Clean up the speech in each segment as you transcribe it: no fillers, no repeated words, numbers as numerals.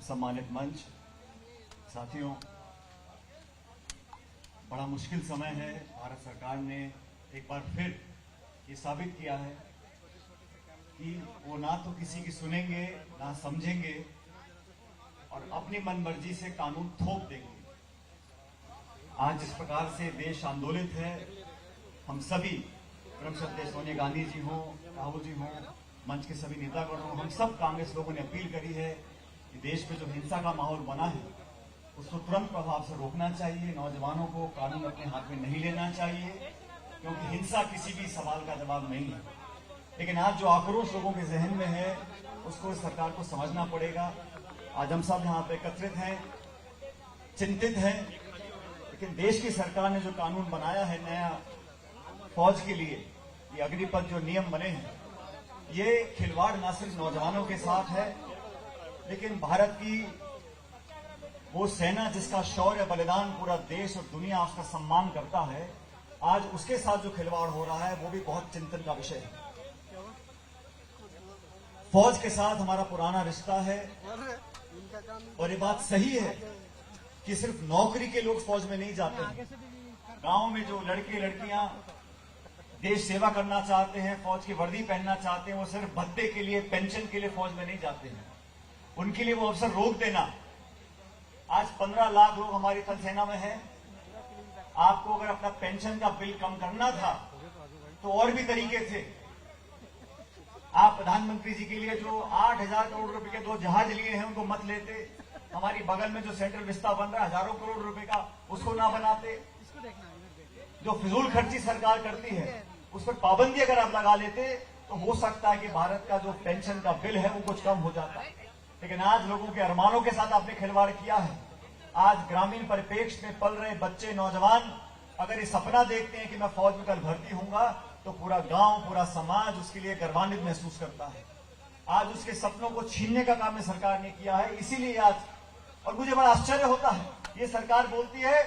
सम्मानित मंच, साथियों, बड़ा मुश्किल समय है। भारत सरकार ने एक बार फिर ये साबित किया है कि वो ना तो किसी की सुनेंगे ना समझेंगे और अपनी मनमर्जी से कानून थोप देंगे। आज जिस प्रकार से देश आंदोलित है, हम सभी, परमश्रद्धेय सोनिया गांधी जी हों, राहुल जी हों, मंच के सभी नेतागण हों, हम सब कांग्रेस लोगों ने अपील करी है कि देश में जो हिंसा का माहौल बना है उसको तुरंत प्रभाव से रोकना चाहिए। नौजवानों को कानून अपने हाथ में नहीं लेना चाहिए, क्योंकि हिंसा किसी भी सवाल का जवाब नहीं है। लेकिन आज जो आक्रोश लोगों के जहन में है उसको सरकार को समझना पड़ेगा। आज हम सब यहाँ पे एकत्रित हैं, चिंतित हैं, लेकिन देश की सरकार ने जो कानून बनाया है नया फौज के लिए, ये अग्निपथ जो नियम बने हैं, ये खिलवाड़ न सिर्फ नौजवानों के साथ है, लेकिन भारत की वो सेना जिसका शौर्य बलिदान पूरा देश और दुनिया उसका सम्मान करता है, आज उसके साथ जो खिलवाड़ हो रहा है वो भी बहुत चिंतन का विषय है। फौज के साथ हमारा पुराना रिश्ता है और ये बात सही है कि सिर्फ नौकरी के लोग फौज में नहीं जाते हैं। गांव में जो लड़के लड़कियां देश सेवा करना चाहते हैं, फौज की वर्दी पहनना चाहते हैं, वो सिर्फ भत्ते के लिए, पेंशन के लिए फौज में नहीं जाते हैं। उनके लिए वो अवसर रोक देना। आज 15 लाख लोग हमारी थल सेना में हैं। आपको अगर अपना पेंशन का बिल कम करना था तो और भी तरीके थे। आप प्रधानमंत्री जी के लिए जो 8,000 करोड़ रुपए के 2 जहाज लिए हैं उनको मत लेते। हमारी बगल में जो सेंट्रल विस्ता बन रहा है हजारों करोड़ रुपए का, उसको ना बनाते। जो फिजूल खर्ची सरकार करती है उस पर पाबंदी अगर आप लगा लेते तो हो सकता है कि भारत का जो पेंशन का बिल है वो कुछ कम हो जाता। लेकिन आज लोगों के अरमानों के साथ आपने खिलवाड़ किया है। आज ग्रामीण परिप्रेक्ष्य में पल रहे बच्चे, नौजवान अगर ये सपना देखते हैं कि मैं फौज में कल भर्ती होऊंगा, तो पूरा गांव, पूरा समाज उसके लिए गर्वान्वित महसूस करता है। आज उसके सपनों को छीनने का काम सरकार ने किया है। इसीलिए आज, और मुझे बड़ा आश्चर्य होता है, ये सरकार बोलती है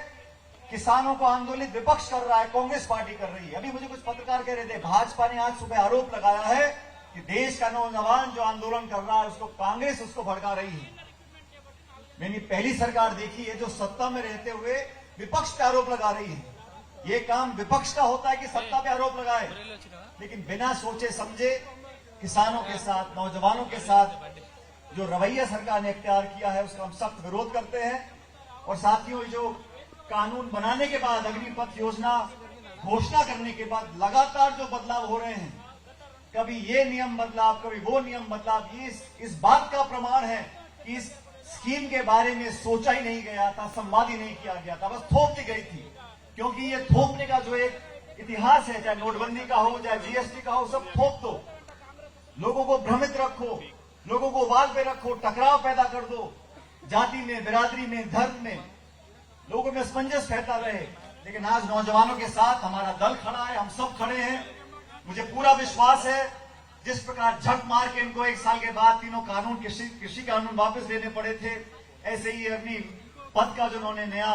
किसानों को आंदोलित विपक्ष कर रहा है, कांग्रेस पार्टी कर रही है। अभी मुझे कुछ पत्रकार कह रहे थे, भाजपा ने आज सुबह आरोप लगाया है कि देश का नौजवान जो आंदोलन कर रहा है उसको कांग्रेस उसको भड़का रही है। मैंने पहली सरकार देखी है जो सत्ता में रहते हुए विपक्ष पे आरोप लगा रही है। ये काम विपक्ष का होता है कि सत्ता पे आरोप लगाए, लेकिन बिना सोचे समझे किसानों के साथ, नौजवानों के साथ जो रवैया सरकार ने इख्तियार किया है उसका हम सख्त विरोध करते हैं। और साथियों, जो कानून बनाने के बाद, अग्निपथ योजना घोषणा करने के बाद लगातार जो बदलाव हो रहे हैं, कभी ये नियम बदलाव, कभी वो नियम बदलाव, ये इस बात का प्रमाण है कि इस स्कीम के बारे में सोचा ही नहीं गया था, संवाद ही नहीं किया गया था, बस थोप दी गई थी। क्योंकि ये थोपने का जो एक इतिहास है, चाहे नोटबंदी का हो, चाहे जीएसटी का हो, सब थोप दो, लोगों को भ्रमित रखो, लोगों को उबाल पे रखो, टकराव पैदा कर दो, जाति में, बिरादरी में, धर्म में, लोगों में असमंजस फैलता रहे। लेकिन आज नौजवानों के साथ हमारा दल खड़ा है, हम सब खड़े हैं। मुझे पूरा विश्वास है जिस प्रकार झक मार के इनको 1 साल के बाद तीनों कानून, कृषि कानून वापस लेने पड़े थे, ऐसे ही अपनी पद का जो उन्होंने नया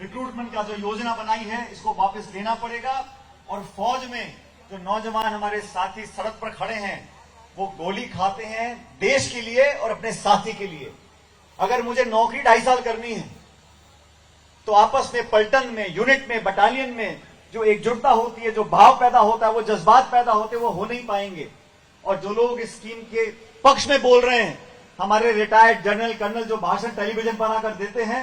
रिक्रूटमेंट का जो योजना बनाई है इसको वापस लेना पड़ेगा। और फौज में जो नौजवान हमारे साथी सड़क पर खड़े हैं वो गोली खाते हैं देश के लिए और अपने साथी के लिए। अगर मुझे नौकरी 2.5 साल करनी है तो आपस में पलटन में, यूनिट में, बटालियन में जो एकजुटता होती है, जो भाव पैदा होता है, वो जज्बात पैदा होते हैं, वो हो नहीं पाएंगे। और जो लोग इस स्कीम के पक्ष में बोल रहे हैं, हमारे रिटायर्ड जनरल, कर्नल जो भाषण टेलीविजन पर आकर देते हैं,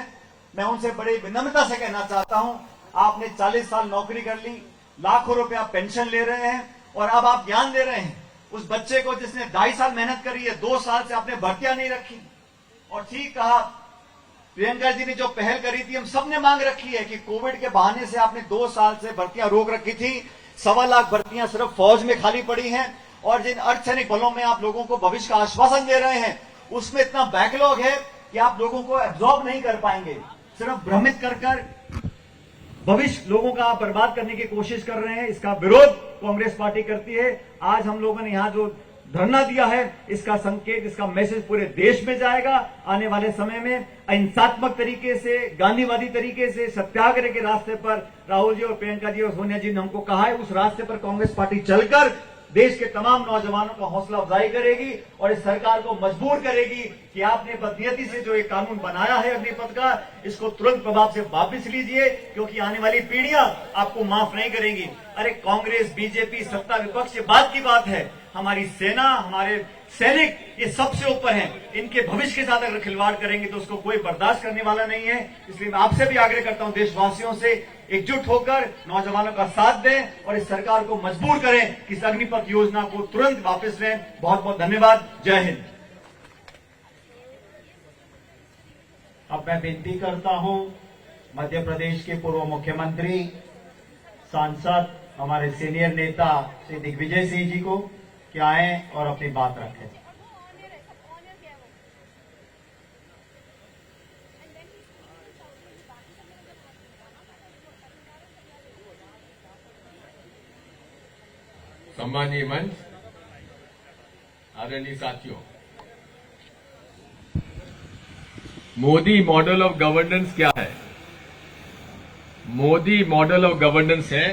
मैं उनसे बड़ी विनम्रता से कहना चाहता हूं, आपने 40 साल नौकरी कर ली, लाखों रुपया पेंशन ले रहे हैं और अब आप ज्ञान दे रहे हैं उस बच्चे को जिसने 2.5 साल मेहनत करी है, 2 साल से आपने भर्तियां नहीं रखी। और ठीक कहा प्रियंका जी ने, जो पहल करी थी, हम सब ने मांग रखी है कि कोविड के बहाने से आपने 2 साल से भर्तियां रोक रखी थी। 1.25 लाख भर्तियां सिर्फ फौज में खाली पड़ी हैं और जिन अर्धसैनिक बलों में आप लोगों को भविष्य का आश्वासन दे रहे हैं उसमें इतना बैकलॉग है कि आप लोगों को एब्जॉर्ब नहीं कर पाएंगे। सिर्फ भ्रमित कर भविष्य लोगों का आप बर्बाद करने की कोशिश कर रहे हैं। इसका विरोध कांग्रेस पार्टी करती है। आज हम लोगों ने यहाँ जो धरना दिया है, इसका संकेत, इसका मैसेज पूरे देश में जाएगा। आने वाले समय में अहिंसात्मक तरीके से, गांधीवादी तरीके से, सत्याग्रह के रास्ते पर राहुल जी और प्रियंका जी और सोनिया जी ने हमको कहा है, उस रास्ते पर कांग्रेस पार्टी चलकर देश के तमाम नौजवानों का हौसला अफजाई करेगी और इस सरकार को मजबूर करेगी कि आपने बदनीयती से जो एक कानून बनाया है अग्निपथ का, इसको तुरंत प्रभाव से वापस लीजिए, क्योंकि आने वाली पीढ़ियां आपको माफ नहीं करेंगी। अरे कांग्रेस, बीजेपी, सत्ता विपक्ष, ये बात की बात है, हमारी सेना, हमारे सैनिक ये सबसे ऊपर हैं। इनके भविष्य के साथ अगर खिलवाड़ करेंगे तो उसको कोई बर्दाश्त करने वाला नहीं है। इसलिए मैं आपसे भी आग्रह करता हूं, देशवासियों से एकजुट होकर नौजवानों का साथ दें और इस सरकार को मजबूर करें कि इस अग्निपथ योजना को तुरंत वापस लें। बहुत बहुत धन्यवाद। जय हिंद। अब मैं विनती करता हूं मध्य प्रदेश के पूर्व मुख्यमंत्री, सांसद, हमारे सीनियर नेता श्री दिग्विजय सिंह जी को कि आए और अपनी बात रखें। सम्मानीय मंच, आदरणीय साथियों, मोदी मॉडल ऑफ गवर्नेंस क्या है? मोदी मॉडल ऑफ गवर्नेंस है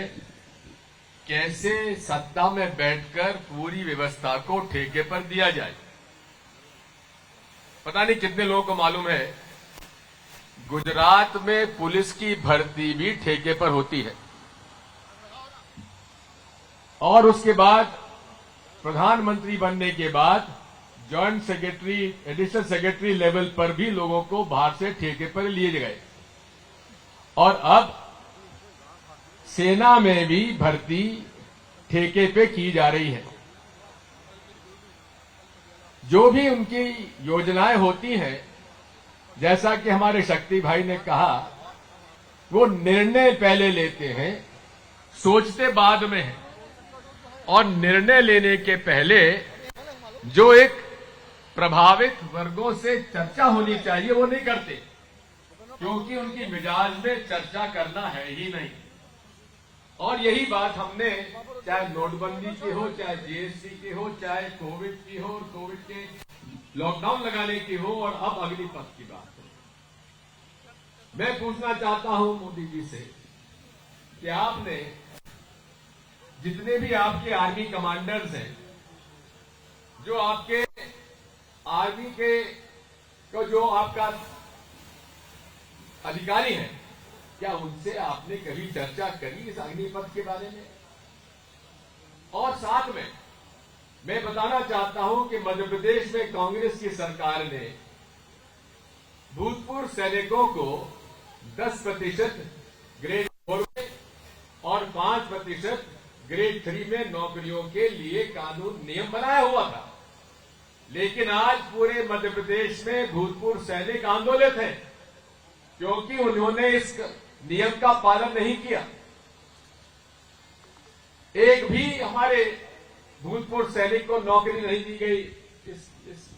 कैसे सत्ता में बैठकर पूरी व्यवस्था को ठेके पर दिया जाए। पता नहीं कितने लोगों को मालूम है, गुजरात में पुलिस की भर्ती भी ठेके पर होती है और उसके बाद प्रधानमंत्री बनने के बाद joint secretary, additional secretary level पर भी लोगों को बाहर से ठेके पर लिए गए और अब सेना में भी भर्ती ठेके पे की जा रही है। जो भी उनकी योजनाएं होती हैं, जैसा कि हमारे शक्ति भाई ने कहा, वो निर्णय पहले लेते हैं, सोचते बाद में है और निर्णय लेने के पहले जो एक प्रभावित वर्गों से चर्चा होनी चाहिए वो नहीं करते, क्योंकि उनकी मिजाज में चर्चा करना है ही नहीं। और यही बात हमने चाहे नोटबंदी की हो, चाहे जीएसटी की हो, चाहे कोविड की हो और कोविड के लॉकडाउन लगाने की हो और अब अग्निपथ की बात हो। मैं पूछना चाहता हूं मोदी जी से कि आपने जितने भी आपके आर्मी कमांडर्स हैं, जो आपके आर्मी के जो आपका अधिकारी हैं, क्या उनसे आपने कभी चर्चा करी इस अग्निपथ के बारे में? और साथ में मैं बताना चाहता हूं कि मध्य प्रदेश में कांग्रेस की सरकार ने भूतपूर्व सैनिकों को 10% ग्रेड 4 में और 5% ग्रेड 3 में नौकरियों के लिए कानून नियम बनाया हुआ था। लेकिन आज पूरे मध्य प्रदेश में भूतपूर्व सैनिक आंदोलित हैं, क्योंकि उन्होंने इस नियम का पालन नहीं किया। एक भी हमारे भूतपूर्व सैनिक को नौकरी नहीं दी गई इस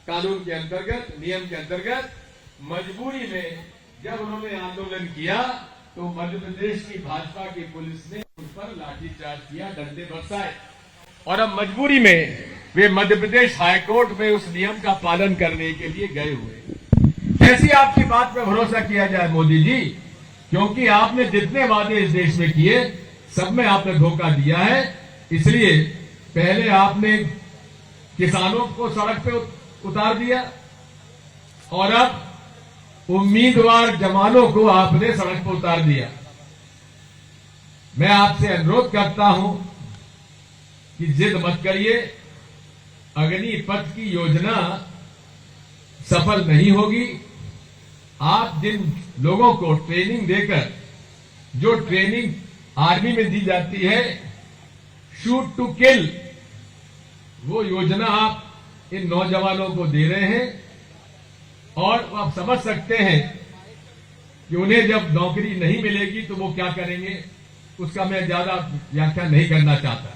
कानून के अंतर्गत, नियम के अंतर्गत। मजबूरी में जब उन्होंने आंदोलन किया तो मध्य प्रदेश की भाजपा की पुलिस ने उन पर लाठीचार्ज किया, डंडे बरसाए और अब मजबूरी में वे मध्य प्रदेश हाईकोर्ट में उस नियम का पालन करने के लिए गए हुए। ऐसी आपकी बात पर भरोसा किया जाए मोदी जी, क्योंकि आपने जितने वादे इस देश में किए सब में आपने धोखा दिया है। इसलिए पहले आपने किसानों को सड़क पे उतार दिया और अब उम्मीदवार जवानों को आपने सड़क पर उतार दिया। मैं आपसे अनुरोध करता हूं कि जिद मत करिए, अग्निपथ की योजना सफल नहीं होगी। आप जिन लोगों को ट्रेनिंग देकर, जो ट्रेनिंग आर्मी में दी जाती है, शूट टू किल, वो योजना आप इन नौजवानों को दे रहे हैं और आप समझ सकते हैं कि उन्हें जब नौकरी नहीं मिलेगी तो वो क्या करेंगे। उसका मैं ज्यादा व्याख्या नहीं करना चाहता।